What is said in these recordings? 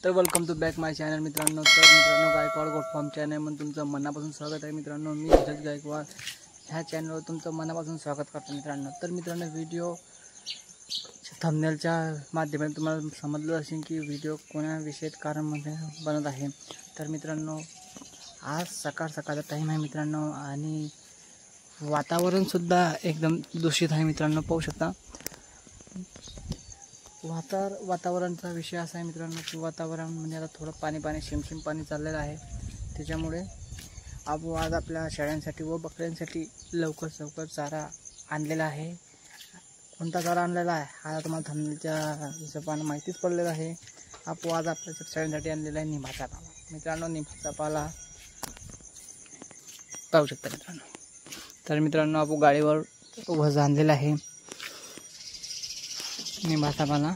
तर welcome to back my channel मित्रांनो। Gaikwad goat farm channel मध्ये तुमचं मनापासून स्वागत आहे मित्रांनो। मी धीरज गायकवाड ह्या चॅनलवर तुमचं मनापासून स्वागत करतो मित्रांनो। तर मित्रांनो, व्हिडिओ थंबनेलच्या माध्यमातून तुम्हाला समजलं असेल की व्हिडिओ कोणा विषयी कारणमध्ये बनत आहे। तर मित्रांनो, आज सकाळचा टाईम आहे मित्रांनो आणि वातावरण सुद्धा एकदम दूषित आहे मित्रांनो, पाहू शकता। वातावरणाचा विषय असा आहे मित्रांनो की वातावरण म्हणजे आता थोडं पाणी शिमशिम पाणी चाललेलं आहे। त्याच्यामुळे आज आपल्या शेळ्यांसाठी व बकऱ्यांसाठी लवकर चारा आणलेला आहे। कोणता चारा आणलेला आहे हा तुम्हाला थंबनेलच्या हिशोबाने माहितीच पडलेलं आहे। आज आपल्या शेळ्यांसाठी आणलेला आहे निंबाचा पाला मित्रांनो। निंबाचा पाला पाहू शकता मित्रांनो। तर मित्रांनो, आपण गाडीवर वज आणलेला आहे निंबाचा पाला।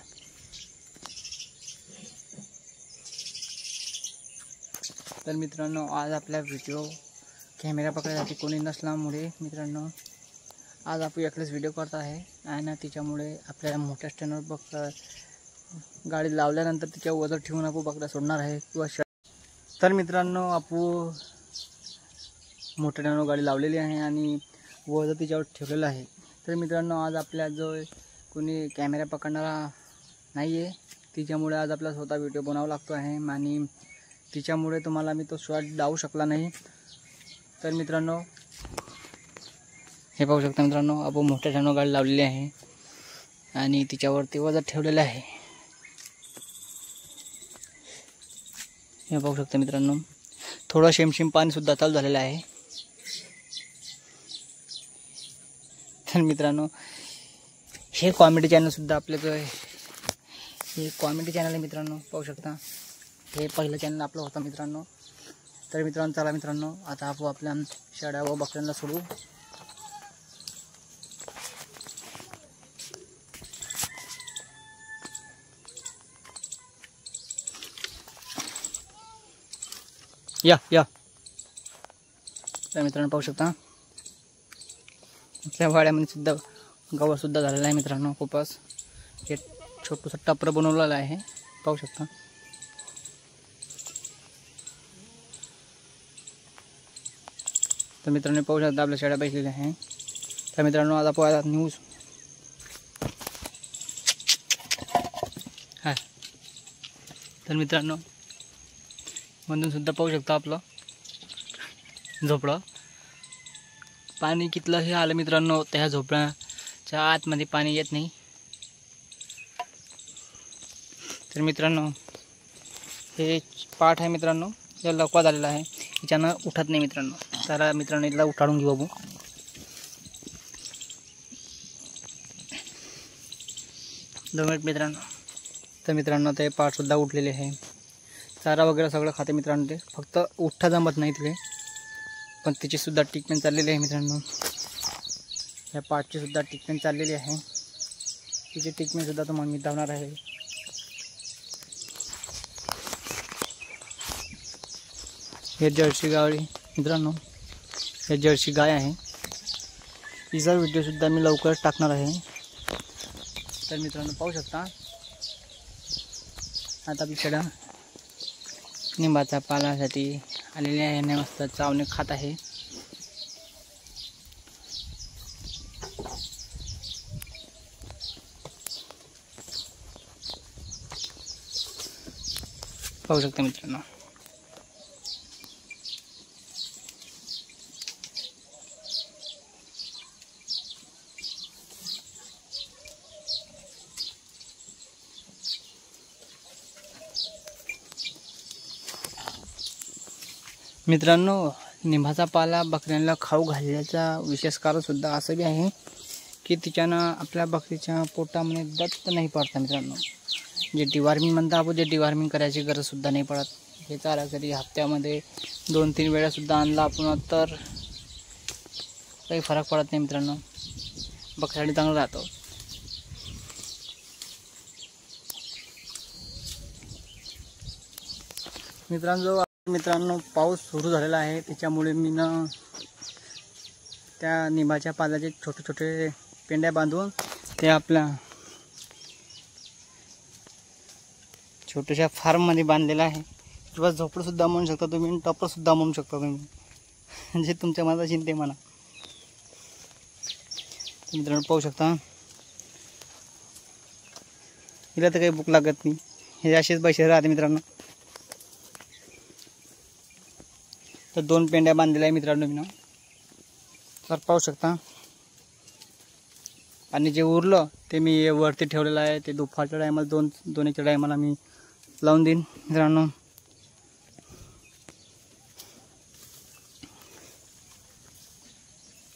तर मित्रांनो, आज आपला व्हिडिओ कॅमेरा पकडायसाठी कोणी नसल्यामुळे मित्रांनो आज आपण एकलेच व्हिडिओ करत आहे आणि त्याच्यामुळे आपल्याला मोठ्या स्टँडवर बकरा गाडी लावल्यानंतर तिच्या वजन ठेवून आपण बकरा सोडणार आहे किंवा तर मित्रांनो, आपण मोठ्या स्टँडवर गाडी लावलेली आहे आणि वजन तिच्यावर ठेवलेलं आहे। तर मित्रांनो, आज आपल्या जो कोणी कॅमेरा पकडणारा नाही आहे तिच्यामुळे आज आपल्याला स्वतः व्हिडिओ बनावा लागतो आहे आणि तिच्यामुळे तुम्हाला मी तो शॉट लावू शकला नाही। तर मित्रांनो, हे पाहू शकता मित्रांनो, आपण मोठ्या स्टँडवर गाडी लावलेली आहे आणि तिच्यावरती वजन ठेवलेलं आहे। हे पाहू शकता मित्रांनो, थोडं शिमशिम पाणी सुद्धा चालू झालेलं आहे। तर मित्रांनो, हे कॉमेडी चॅनल सुद्धा आपलं जो आहे हे कॉमेडी चॅनल आहे मित्रांनो, पाहू शकता। हे पहिलं चॅनल आपलं होतं मित्रांनो। तर मित्रांनो, चला मित्रांनो, आता आपण आपल्या शेळ्या व बकऱ्यांना सोडू। या तर मित्रांनो, पाहू शकता आपल्या वाड्यामध्ये सुद्धा गवत सुद्धा झालेलं आहे मित्रांनो खूपच। हे छोटंसं टपर बनवलेलं आहे, पाहू शकता। तर मित्रांनो, पाहू शकता आपल्या शेळ्या बसलेल्या आहे। तर मित्रांनो, आज आपण न्यूज हाय। तर मित्रांनो, मधून सुद्धा पाहू शकता आपलं झोपडं पाणी कितलंही आलं मित्रांनो, त्या झोपड्याच्या आतमध्ये पाणी येत नाही। तर मित्रांनो, हे पाठ आहे मित्रांनो, या लकवा झालेला आहे, याच्यानं उठत नाही मित्रांनो। तर मित्रांनो, याला उठाडून घेऊ बाबू। दोन मित्रांनो, तर मित्रांनो, ते पाठ सुद्धा उठलेले आहे। चारा वगैरे सगळं खाते मित्रांनो, ते फक्त उठा जमत नाही तिथे, पण तिची सुद्धा ट्रीटमेंट चाललेली आहे मित्रांनो। या पाठची सुद्धा ट्रीटमेंट चाललेली आहे, तिची ट्रीटमेंट सुद्धा तुम्हाला मी दाखवणार आहे। हे जर्सी गाय मित्रांनो, हे जर्सी गाय आहे, तिचा व्हिडिओ सुद्धा मी लवकरच टाकणार आहे। तर मित्रांनो, पाहू शकता आता आपली शेळ्या निंबाचा पालासाठी आलेली आहे आणि मस्त चावणे खात आहे। पाहू शकता मित्रांनो, मित्रांनो, निंबाचा पाला बकऱ्यांना खाऊ घालण्याचा विशेष कारण सुद्धा असं बी आहे की तिच्यानं आपल्या बकरीच्या पोटामध्ये दत्त नाही पडतं मित्रांनो। जे डिवॉर्मिंग म्हणता आपण, जे डिवॉर्मिंग करायची गरज सुद्धा नाही पडत। हे चारा कधी हप्त्यामध्ये 2-3 वेळा सुद्धा आणला आपण तर काही फरक पडत नाही मित्रांनो, बकऱ्यासाठी चांगलं राहतं। मित्रांनो, पाऊस सुरू झालेला आहे, त्याच्यामुळे मी त्या निंबाच्या पाल्याचे छोटे पेंड्या बांधून ते आपल्या छोट्याशा फार्ममध्ये बांधलेला आहे किंवा झोपडंसुद्धा म्हणू शकता तुम्ही, टॉपरसुद्धा म्हणू शकता तुम्ही, जे तुमच्या मनात येईल ते म्हणा. मित्रांनो पाहू शकता, हिला तर काही भूक लागत नाही, हे असेच पैसे राहते मित्रांनो. तर 2 पेंड्या बांधलेल्या आहे मित्रांनो मी, तर पाहू शकता. आणि जे उरलं ते मी वरती ठेवलेलं आहे, ते दुपारच्या टायमाला दोन्हीच्या टायमाला मी लावून देईन मित्रांनो.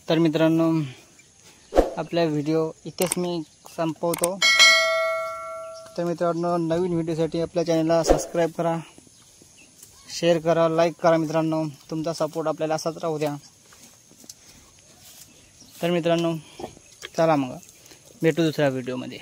तर मित्रांनो आपला व्हिडिओ इथेच मी संपवतो. तर मित्रांनो नवीन व्हिडिओसाठी आपल्या चॅनलला सबस्क्राईब करा, शेअर करा, लाईक करा मित्रांनो. तुमचा सपोर्ट आपल्याला असाच राहू द्या. तर मित्रांनो चला मग भेटू दुसऱ्या व्हिडिओमध्ये.